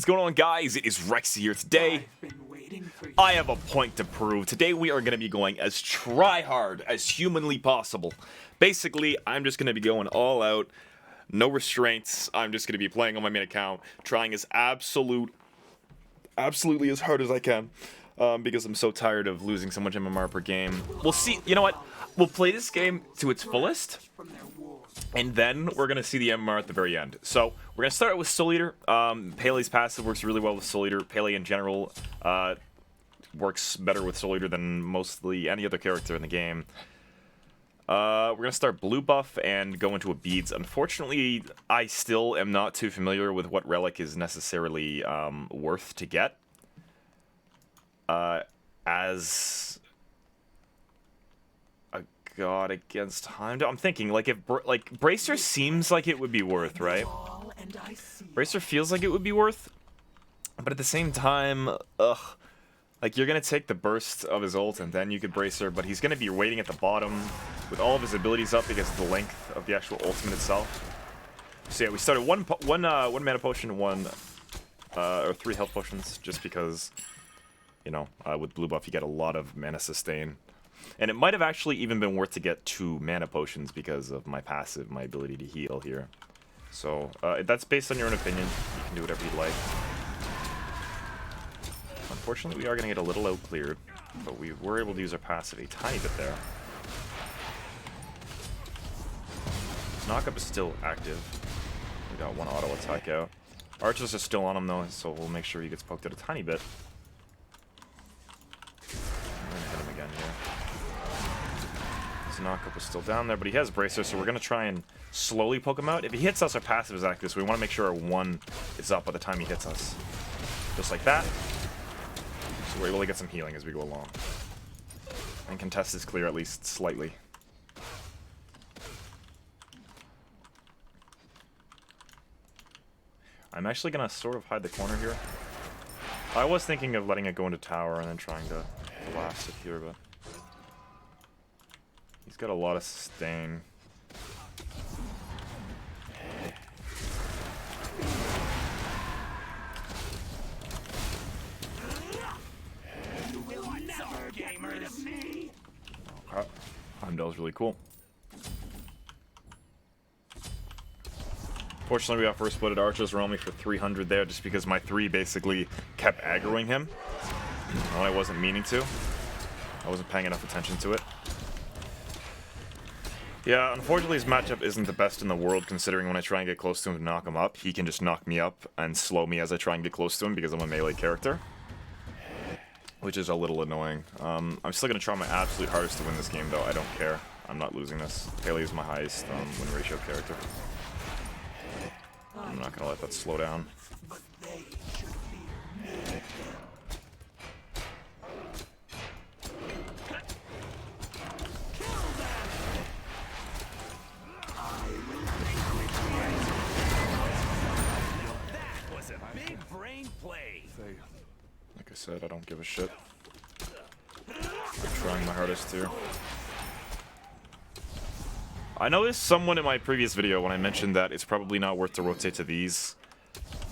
is going on, guys? It is Rexsi here. Today, I have a point to prove. Today, we are going to be going as try-hard as humanly possible. Basically, I'm just going to be going all out, no restraints. I'm just going to be playing on my main account, trying as absolutely as hard as I can, because I'm so tired of losing so much MMR per game. We'll see. You know what? We'll play this game to its fullest, and then we're going to see the MMR at the very end. So, we're going to start with Soul Eater. Pele's passive works really well with Soul Eater. Pele in general works better with Soul Eater than mostly any other character in the game. We're going to start blue buff and go into a beads. Unfortunately, I still am not too familiar with what relic is necessarily worth to get. As a god against Heimdall, I'm thinking like if Bracer seems like it would be worth, right? Bracer feels like it would be worth, but at the same time, like you're gonna take the burst of his ult and then you could Bracer, but he's gonna be waiting at the bottom with all of his abilities up because of the length of the actual ultimate itself. So yeah, we started one mana potion, or 3 health potions, just because, you know, with blue buff you get a lot of mana sustain. And it might have actually even been worth to get 2 mana potions because of my passive, my ability to heal here. So, that's based on your own opinion. You can do whatever you like. Unfortunately, we are going to get a little out-cleared, but we were able to use our passive a tiny bit there. Knockup is still active. We got 1 auto attack out. Archers are still on him, though, so we'll make sure he gets poked out a tiny bit. I'm going to hit him again here. His knockup is still down there, but he has Bracer, so we're going to try and slowly poke him out. If he hits us, our passive is active, so we want to make sure our 1 is up by the time he hits us. Just like that. So we're able to get some healing as we go along. And contest is clear at least slightly. I'm actually going to sort of hide the corner here. I was thinking of letting it go into tower and then trying to blast it here, but he's got a lot of sustain. Okay. Heimdall's really cool. Fortunately, we got first blooded archers around me for 300 there, just because my 3 basically kept aggroing him. When I wasn't meaning to. I wasn't paying enough attention to it. Yeah, unfortunately his matchup isn't the best in the world, considering when I try and get close to him to knock him up, he can just knock me up and slow me as I try and get close to him because I'm a melee character. Which is a little annoying. I'm still going to try my absolute hardest to win this game, though. I don't care. I'm not losing this. Pele is my highest win ratio character. I'm not going to let that slow down. That was a big brain play. Like I said, I don't give a shit. I'm trying my hardest here. I noticed someone in my previous video when I mentioned that it's probably not worth to rotate to these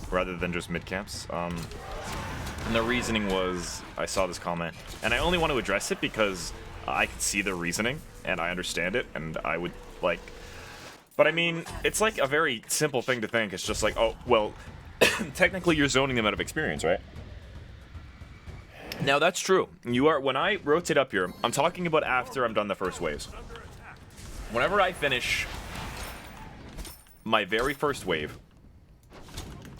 rather than just mid camps. And the reasoning was, I saw this comment, and I only want to address it because I can see the reasoning and I understand it, and I would like. But I mean, it's like a very simple thing to think. It's just like, oh well, technically you're zoning them out of experience, right? Now that's true. You are. When I rotate up here, I'm talking about after I'm done the first waves. Whenever I finish my very first wave,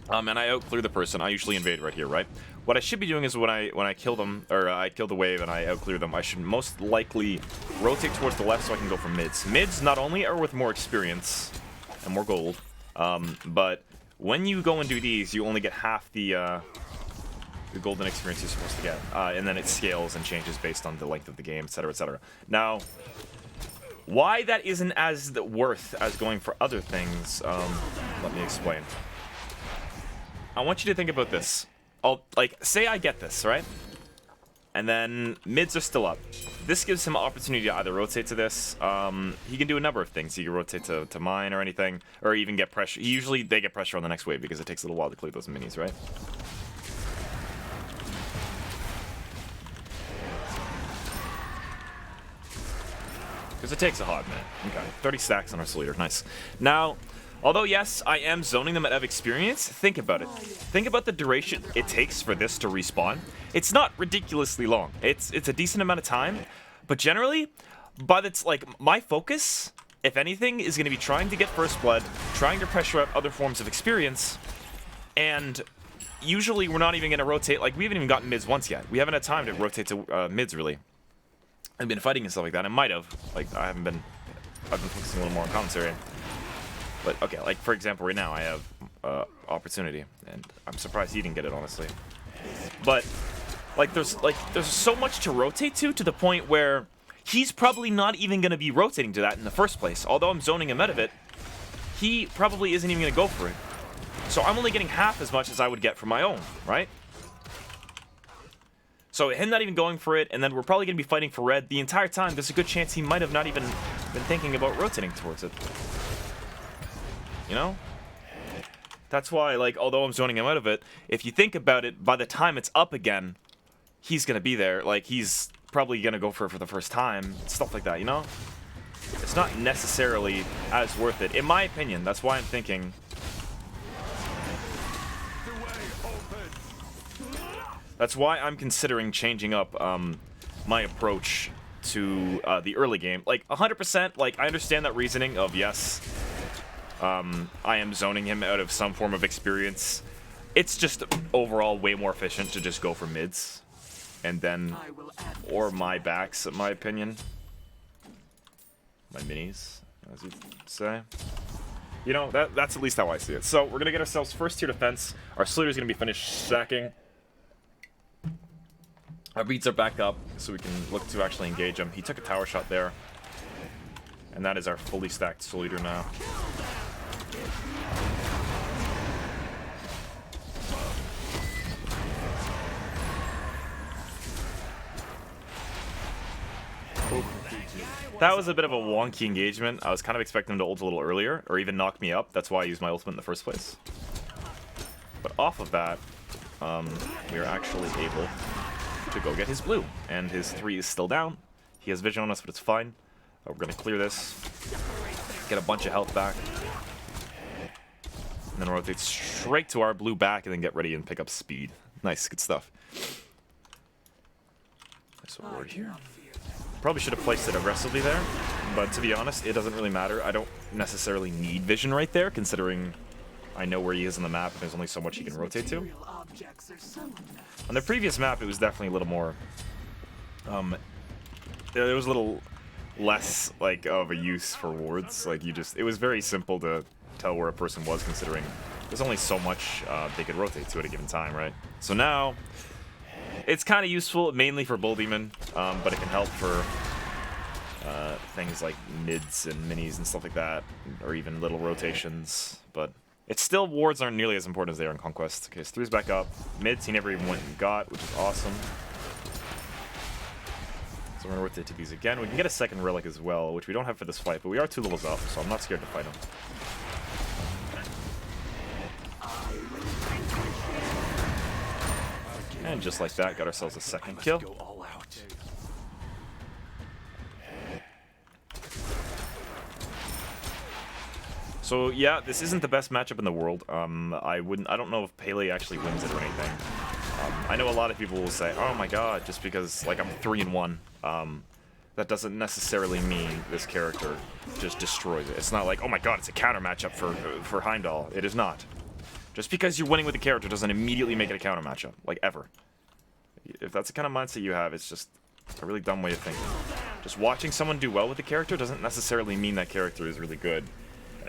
and I outclear the person, I usually invade right here, right? What I should be doing is when I kill them, or I kill the wave and I outclear them, I should most likely rotate towards the left so I can go for mids. Mids not only are worth more experience and more gold, but when you go and do these, you only get half the golden experience you're supposed to get, and then it scales and changes based on the length of the game, etc., etc. Now, why that isn't as worth as going for other things, let me explain. I want you to think about this. Like, say I get this, right? And then mids are still up. This gives him opportunity to either rotate to this. He can do a number of things. He can rotate to mine or anything, or even get pressure. Usually they get pressure on the next wave because it takes a little while to clear those minis, right? Because it takes a hot minute. Okay, 30 stacks on our Slater. Nice. Now, although yes, I am zoning them out of experience, think about it. Think about the duration it takes for this to respawn. It's not ridiculously long. It's a decent amount of time, but generally, my focus, if anything, is going to be trying to get first blood, trying to pressure out other forms of experience, and usually we're not even going to rotate. Like, we haven't even gotten mids once yet. We haven't had time to rotate to mids really. I've been fighting and stuff like that. I might have. Like, I've been focusing a little more on commentary. But okay, like for example, right now I have opportunity, and I'm surprised he didn't get it, honestly. But like there's so much to rotate to the point where he's probably not even going to be rotating to that in the first place. Although I'm zoning him out of it, he probably isn't even going to go for it. So I'm only getting half as much as I would get from my own, right? So him not even going for it, and then we're probably going to be fighting for red the entire time. There's a good chance he might have not even been thinking about rotating towards it. You know? That's why, like, although I'm zoning him out of it, if you think about it, by the time it's up again, he's going to be there. Like, he's probably going to go for it for the first time. Stuff like that, you know? It's not necessarily as worth it, in my opinion. That's why I'm thinking... That's why I'm considering changing up my approach to the early game. Like, 100%, like, I understand that reasoning of, yes... I am zoning him out of some form of experience. It's just overall way more efficient to just go for mids. And then, or my backs, in my opinion. My minis, as you'd say. You know, that's at least how I see it. So, we're going to get ourselves first tier defense. Our Slater's going to be finished stacking. Our beats are back up, so we can look to actually engage him. He took a tower shot there. And that is our fully stacked Slater now. That was a bit of a wonky engagement. I was kind of expecting him to ult a little earlier, or even knock me up. That's why I used my ultimate in the first place. But off of that, we are actually able to go get his blue. And his 3 is still down. He has vision on us, but it's fine. We're going to clear this. Get a bunch of health back. And then rotate straight to our blue back, and then get ready and pick up speed. Nice, good stuff. Nice word here. Probably should have placed it aggressively there, but to be honest, it doesn't really matter. I don't necessarily need vision right there, considering I know where he is on the map, and there's only so much he can rotate to. On the previous map, it was definitely a little more... there was a little less, like, of a use for wards. Like, it was very simple to tell where a person was, considering there's only so much they could rotate to at a given time, right? So now... it's kind of useful, mainly for Bull Demon, but it can help for things like mids and minis and stuff like that, or even little rotations. But it's still, wards aren't nearly as important as they are in Conquest. Okay, so 3's back up. Mids he never even went and got, which is awesome. So we're going to rotate to these again. We can get a second Relic as well, which we don't have for this fight, but we are 2 levels up, so I'm not scared to fight him. And just like that, got ourselves a second kill. So yeah, this isn't the best matchup in the world. I don't know if Pele actually wins it or anything. I know a lot of people will say, "Oh my God," just because like I'm 3-1. That doesn't necessarily mean this character just destroys it. It's not like, "Oh my God, it's a counter matchup for Heimdall." It is not. Just because you're winning with the character doesn't immediately make it a counter matchup, like ever. If that's the kind of mindset you have, it's just a really dumb way of thinking. Just watching someone do well with the character doesn't necessarily mean that character is really good.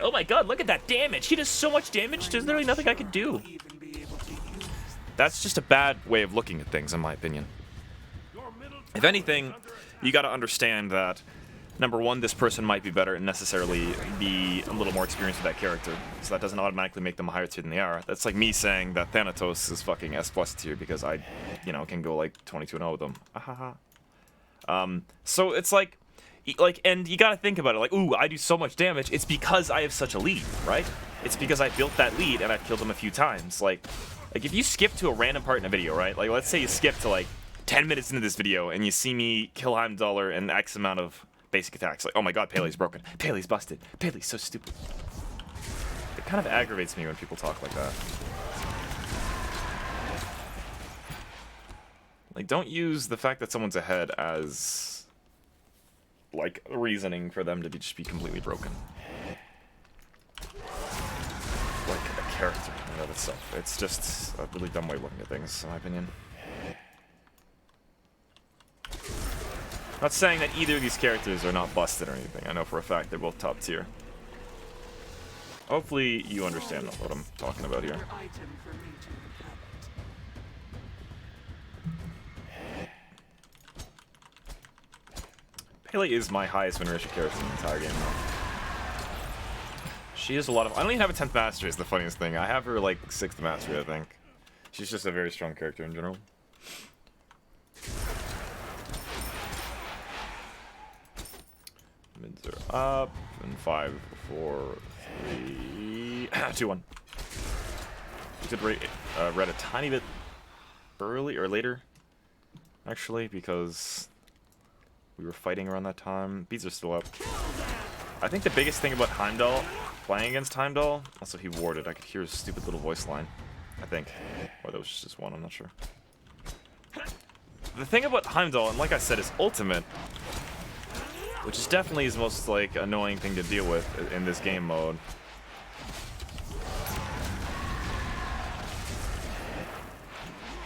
Oh my God, look at that damage! He does so much damage, there's literally nothing I could do. That's just a bad way of looking at things, in my opinion. If anything, you gotta understand that number one, this person might be better and necessarily be a little more experienced with that character. So that doesn't automatically make them a higher tier than they are. That's like me saying that Thanatos is fucking S+ tier because I, you know, can go like 22-0 with them. So it's like, and you gotta think about it, like, ooh, I do so much damage. It's because I have such a lead, right? It's because I built that lead and I've killed them a few times. Like if you skip to a random part in a video, right? Like, let's say you skip to like 10 minutes into this video and you see me kill Heimdall and X amount of basic attacks. Like, oh my god, Pele's broken. Pele's busted. Pele's so stupid. It kind of aggravates me when people talk like that. Like, don't use the fact that someone's ahead as, like, reasoning for them to just be completely broken. Like a character in and of itself. It's just a really dumb way of looking at things, in my opinion. Not saying that either of these characters are not busted or anything. I know for a fact they're both top tier. Hopefully you understand what I'm talking about here. Pele is my highest win ratio character in the entire game though. She has a lot of... I don't even have a 10th mastery is the funniest thing. I have her like 6th mastery, I think. She's just a very strong character in general. Mids are up, and 5, 4, 3, 2, 1. We did read a tiny bit early, or later, actually, because we were fighting around that time. Beats are still up. I think the biggest thing about Heimdall, playing against Heimdall, also he warded, I could hear his stupid little voice line, I think. Or that was just one, I'm not sure. The thing about Heimdall, and like I said, his ultimate, which is definitely his most, like, annoying thing to deal with in this game mode.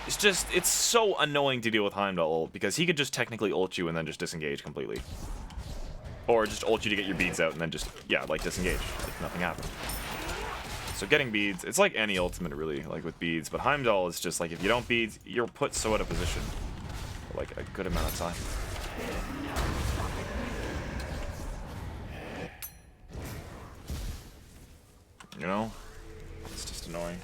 It's just, it's so annoying to deal with Heimdall ult, because he could just technically ult you and then just disengage completely. Or just ult you to get your beads out and then just, yeah, like, disengage. Like, nothing happened. So getting beads, it's like any ultimate, really, like, with beads. But Heimdall is just, like, if you don't beads, you're put so out of position for, like, a good amount of time. You know? It's just annoying.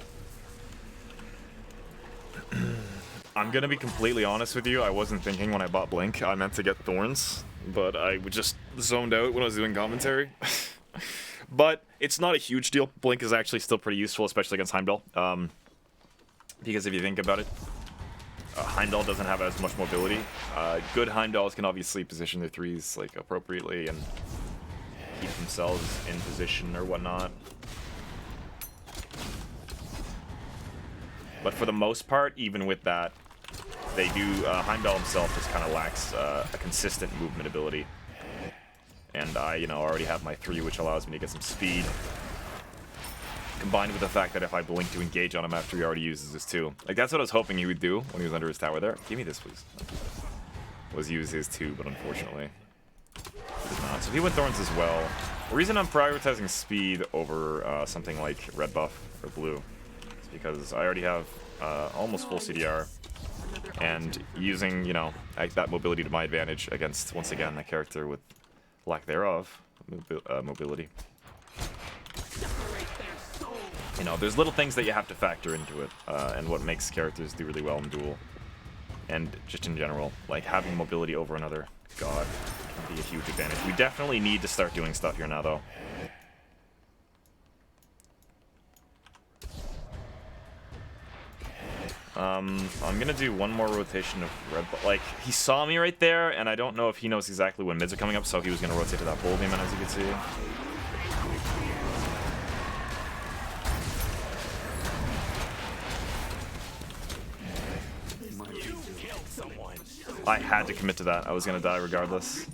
I'm gonna be completely honest with you, I wasn't thinking when I bought Blink, I meant to get Thorns, but I just zoned out when I was doing commentary. But it's not a huge deal. Blink is actually still pretty useful, especially against Heimdall. Because if you think about it, Heimdall doesn't have as much mobility. Good Heimdalls can obviously position their threes like appropriately and keep themselves in position or whatnot. But for the most part, even with that, they do, Heimdall himself just kind of lacks a consistent movement ability. And I, you know, already have my 3, which allows me to get some speed. Combined with the fact that if I blink to engage on him after he already uses his 2. Like, that's what I was hoping he would do when he was under his tower there. Give me this, please. Was use his 2, but unfortunately he did not. So he went Thorns as well. The reason I'm prioritizing speed over something like red buff or blue is because I already have almost full CDR. And using, you know, that mobility to my advantage against, once again, a character with lack thereof mobility. You know, there's little things that you have to factor into it, and what makes characters do really well in Duel. And just in general, like having mobility over another god can be a huge advantage. We definitely need to start doing stuff here now, though. I'm gonna do one more rotation of red. Like, he saw me right there, and I don't know if he knows exactly when mids are coming up, so he was gonna rotate to that bull demon, as you can see. I had to commit to that. I was gonna die regardless.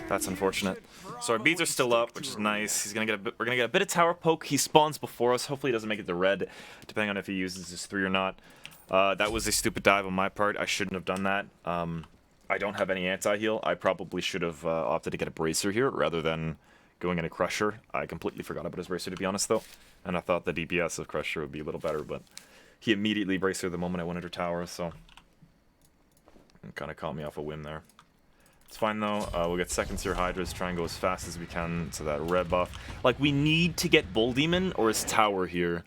That's unfortunate. So our beads are still up, which is nice. He's gonna get a bit, we're gonna get a bit of tower poke. He spawns before us. Hopefully he doesn't make it to red, depending on if he uses his 3 or not. That was a stupid dive on my part. I shouldn't have done that. I don't have any anti-heal. I probably should have opted to get a bracer here rather than going in a crusher. I completely forgot about his bracer, to be honest, though. And I thought the DPS of crusher would be a little better, but he immediately bracered the moment I went under tower, so it kind of caught me off a whim there. It's fine though. We'll get second tier Hydras, try and go as fast as we can to that red buff. Like, we need to get Bull Demon or his tower here.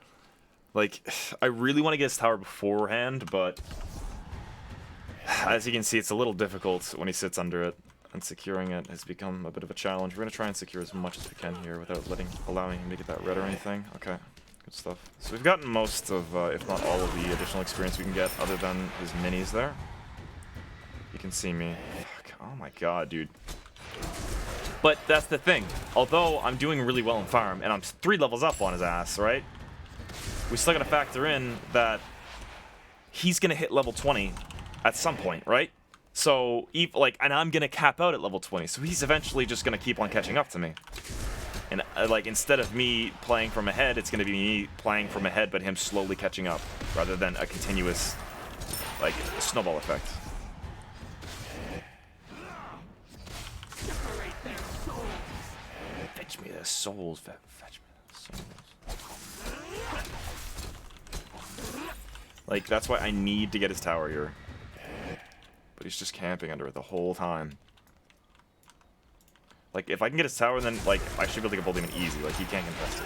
Like, I really want to get his tower beforehand, but as you can see, it's a little difficult when he sits under it, and securing it has become a bit of a challenge. We're going to try and secure as much as we can here without allowing him to get that red or anything. Okay, good stuff. So we've gotten most of, if not all of the additional experience we can get, other than his minis there. You can see me. Fuck, oh my god, dude. But that's the thing. Although I'm doing really well in farm, and I'm 3 levels up on his ass, right? We still got to factor in that he's going to hit level 20 at some point, right? So, and I'm going to cap out at level 20, so he's eventually just going to keep on catching up to me. And, like, instead of me playing from ahead, it's going to be me playing from ahead, but him slowly catching up, rather than a continuous, like, snowball effect. Fetch me the souls, fetch me the souls. Like, that's why I need to get his tower here. But he's just camping under it the whole time. Like, if I can get his tower, then, like, I should be able to get Bull Demon easy. Like, he can't contest it.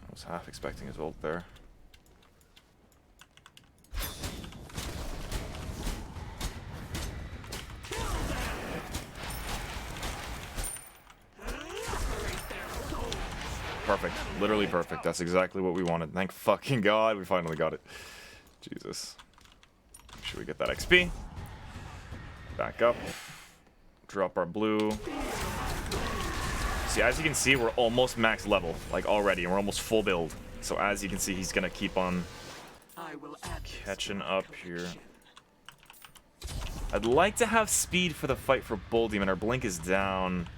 I was half expecting his ult there. Perfect. Literally perfect. That's exactly what we wanted. Thank fucking God we finally got it. Jesus. Make sure we get that XP. Back up. Drop our blue. See, as you can see, we're almost max level, like already, and we're almost full build. So as you can see, he's gonna keep on catching up here. I'd like to have speed for the fight for Bull Demon. Our blink is down.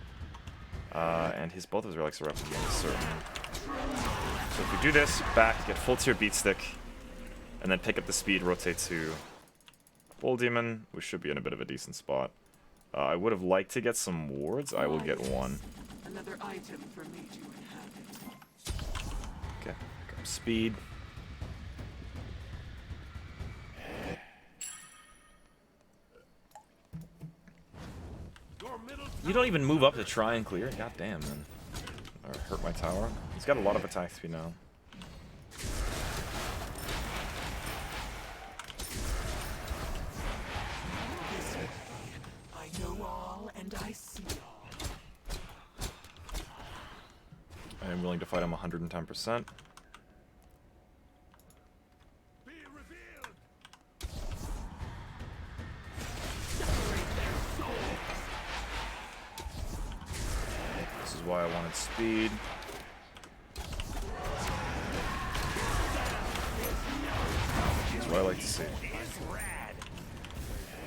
And both of his relics are up again, certain. So if we do this, back, get full tier beat stick, and then pick up the speed, rotate to Bull Demon, we should be in a bit of a decent spot. I would have liked to get some wards. I will get one. Another item for me to inhabit. Okay, pick up speed. You don't even move up to try and clear? God damn, man. Or hurt my tower. He's got a lot of attack speed now. I know all and I see all. I am willing to fight him 110%. Why I wanted speed. That's what I like to see.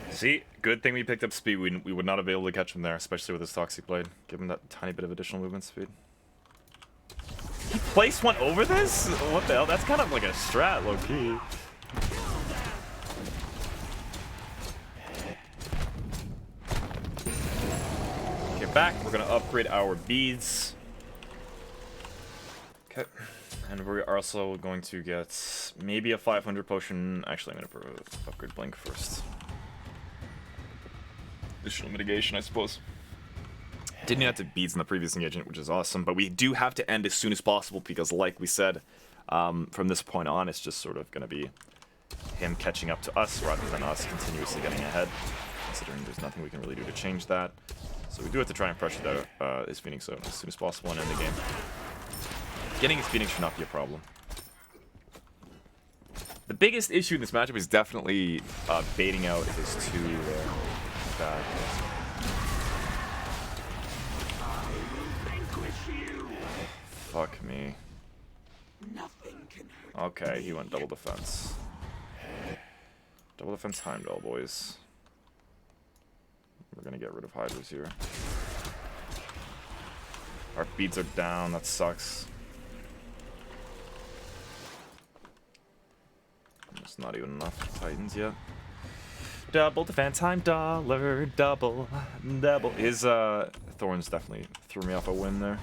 See, good thing we picked up speed. We would not have been able to catch him there, especially with his Toxic Blade. Give him that tiny bit of additional movement speed. He placed one over this? What the hell? That's kind of like a strat, low-key. Back, we're gonna upgrade our beads. Okay, and we're also going to get maybe a 500 potion. Actually, I'm gonna upgrade blink first. Additional mitigation, I suppose. Didn't have to beads in the previous engagement, which is awesome, but we do have to end as soon as possible because, like we said, from this point on, it's just sort of gonna be him catching up to us rather than us continuously getting ahead. Considering there's nothing we can really do to change that. So we do have to try and pressure that his Phoenix out as soon as possible and end the game. Getting his Phoenix should not be a problem. The biggest issue in this matchup is definitely baiting out his 2 there. That. Fuck me. Okay, he went double defense. Double defense Heimdall, boys. We're gonna get rid of Hydras here. Our beads are down, that sucks. It's not even enough Titans yet. Double defense, time dollar, double. His Thorns definitely threw me off a win there.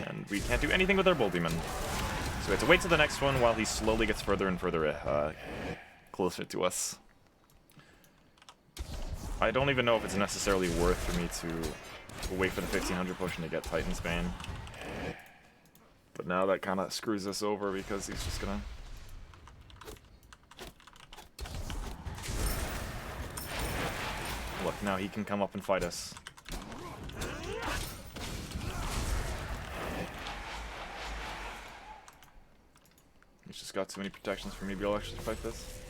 And we can't do anything with our Boldyman. So we have to wait till the next one while he slowly gets further and further closer to us. I don't even know if it's necessarily worth for me to wait for the 1500 potion to get Titan's Bane. But now that kind of screws us over because he's just gonna... Look, now he can come up and fight us. He's just got too many protections for me to be able to actually fight this.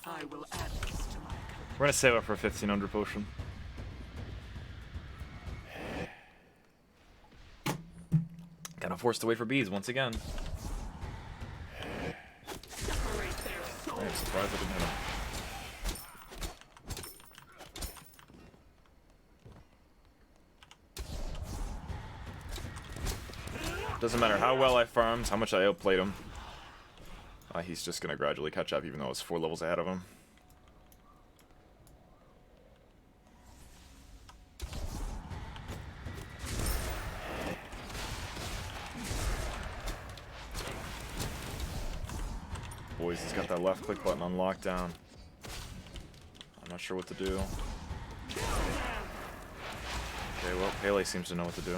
I will add this to my collection. We're gonna save up for a 1500 potion. Kinda forced to wait for bees once again. I'm surprised I didn't hit him. Doesn't matter how well I farmed, how much I outplayed him. He's just gonna gradually catch up even though I was 4 levels ahead of him. Boys, he's got that left click button on lockdown. I'm not sure what to do. Okay, well, Pele seems to know what to do.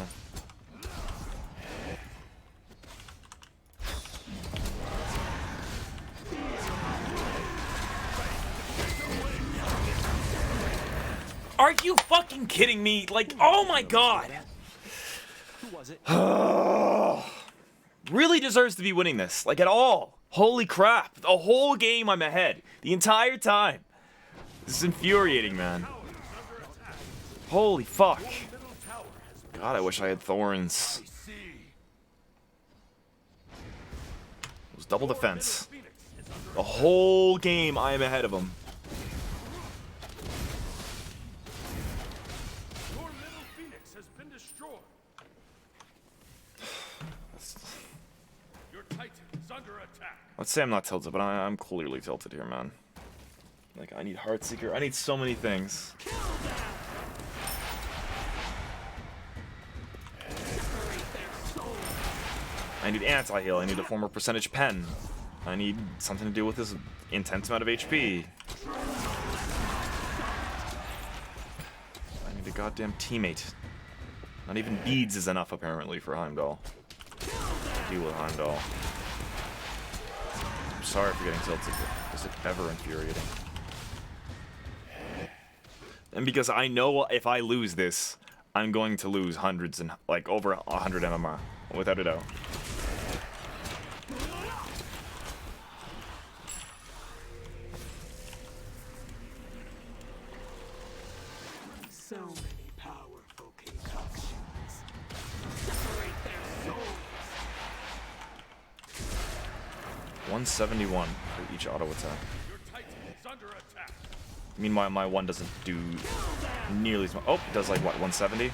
Are you fucking kidding me? Like, oh my god! Who was it? Really deserves to be winning this, like at all. Holy crap, the whole game I'm ahead, the entire time. This is infuriating, man. Holy fuck. God, I wish I had Thorns. It was double defense. The whole game I am ahead of him. Your middle Phoenix has been destroyed. Your Titan is under attack. Let's say I'm not tilted, but I'm clearly tilted here, man. Like, I need Heartseeker. I need so many things. I need anti-heal. I need a former percentage pen. I need something to do with this intense amount of HP. I need a goddamn teammate. Not even beads is enough, apparently, for Heimdall. Deal with Heimdall. I'm sorry for getting tilted, but is it ever infuriating? And because I know if I lose this, I'm going to lose hundreds and, like, over 100 MMR, without a doubt. So many powerful concoctions. Separate their souls. 171 for each auto attack. Your Titan is under attack. Meanwhile, my one doesn't do nearly as much. Oh, it does like what, 170?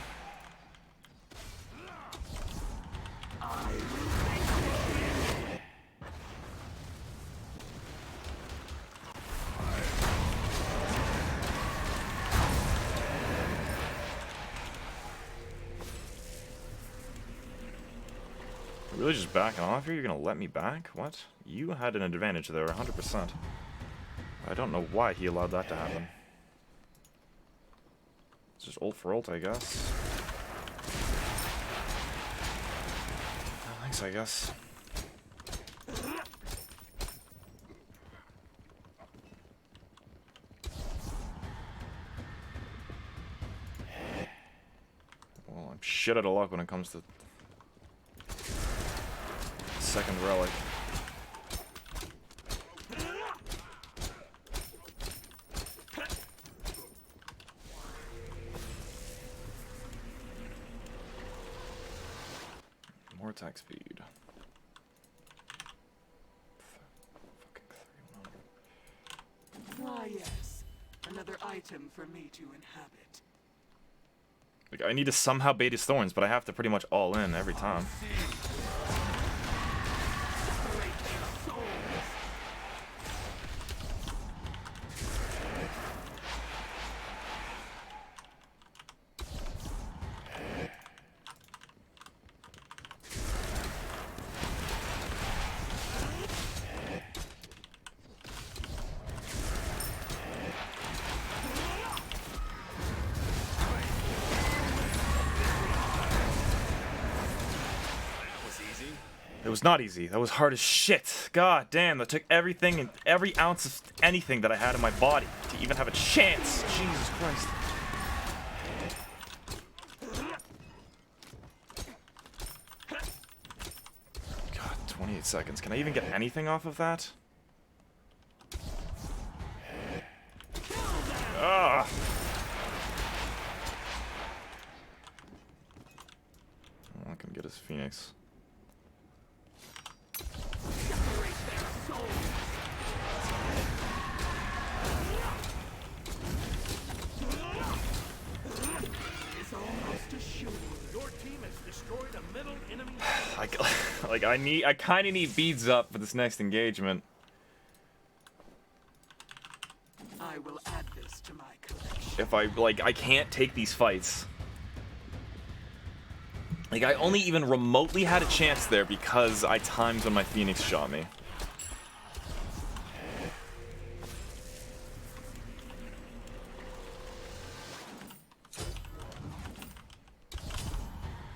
Really just backing off here? You're gonna let me back? What? You had an advantage there, 100%. I don't know why he allowed that to happen. It's just ult for ult, I guess. Thanks, I guess. Well, I'm shit out of luck when it comes to second relic. More attack speed. Ah, yes. Another item for me to inhabit. Like, I need to somehow bait his thorns, but I have to pretty much all in every time. It was not easy. That was hard as shit. God damn, that took everything and every ounce of anything that I had in my body to even have a chance. Jesus Christ. God, 28 seconds. Can I even get anything off of that? Ugh. I'm not gonna get his Phoenix. I kind of need beads up for this next engagement. I will add this to my collection. If I can't take these fights. Like, I only even remotely had a chance there because I timed when my Phoenix shot me.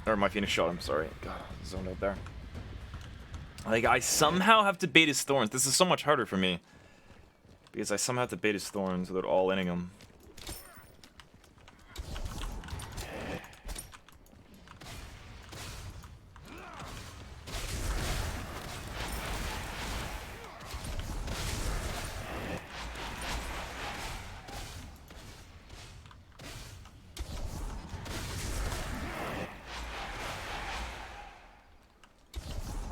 Or my Phoenix shot him, sorry. God, zoned out there. Like, I somehow have to bait his thorns. This is so much harder for me. Because I somehow have to bait his thorns without all-inning him.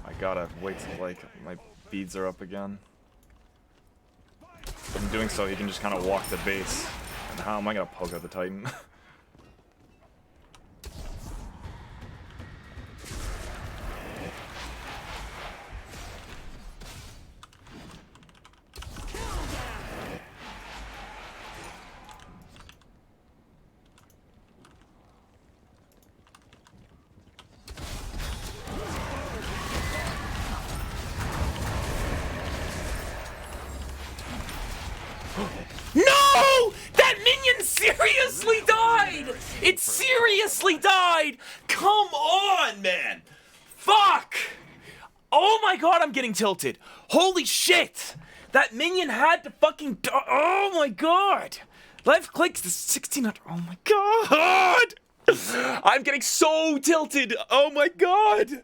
I gotta wait till, like, my beads are up again. In doing so, he can just kind of walk the base. And how am I gonna poke out the Titan? No! That minion seriously died! It seriously died! Come on, man! Fuck! Oh my god, I'm getting tilted. Holy shit! That minion had to fucking die. Oh my god! Left clicks to 1600. Oh my god! I'm getting so tilted. Oh my god!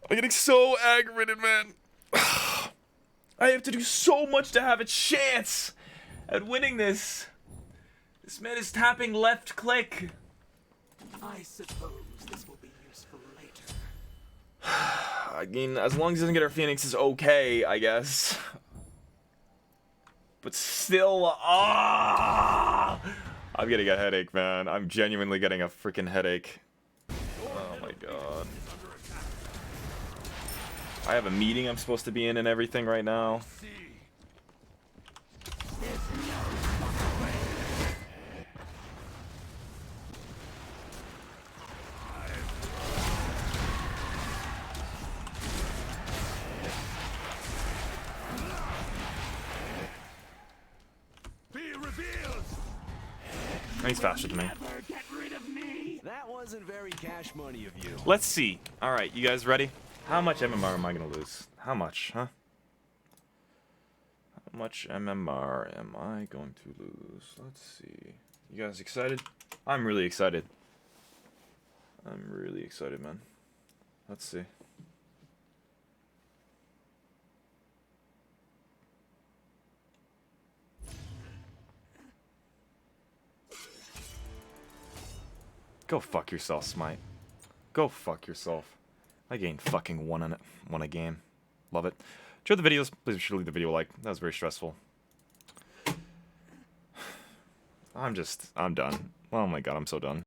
I'm getting so aggravated, man. I have to do so much to have a chance at winning this. This man is tapping left click. I suppose this will be useful later. I mean, as long as he doesn't get our Phoenix is okay, I guess. But still, I'm getting a headache, man. I'm genuinely getting a freaking headache. Oh my god. I have a meeting I'm supposed to be in and everything right now. He's faster than me. Get rid of me. That wasn't very cash money of you. Let's see. Alright, you guys ready? How much MMR am I gonna lose? How much, huh? How much MMR am I going to lose? Let's see. You guys excited? I'm really excited. I'm really excited, man. Let's see. Go fuck yourself, Smite. Go fuck yourself. I gained fucking one a game. Love it. Enjoy the videos. Please be sure to leave the video a like. That was very stressful. I'm done. Oh my god, I'm so done.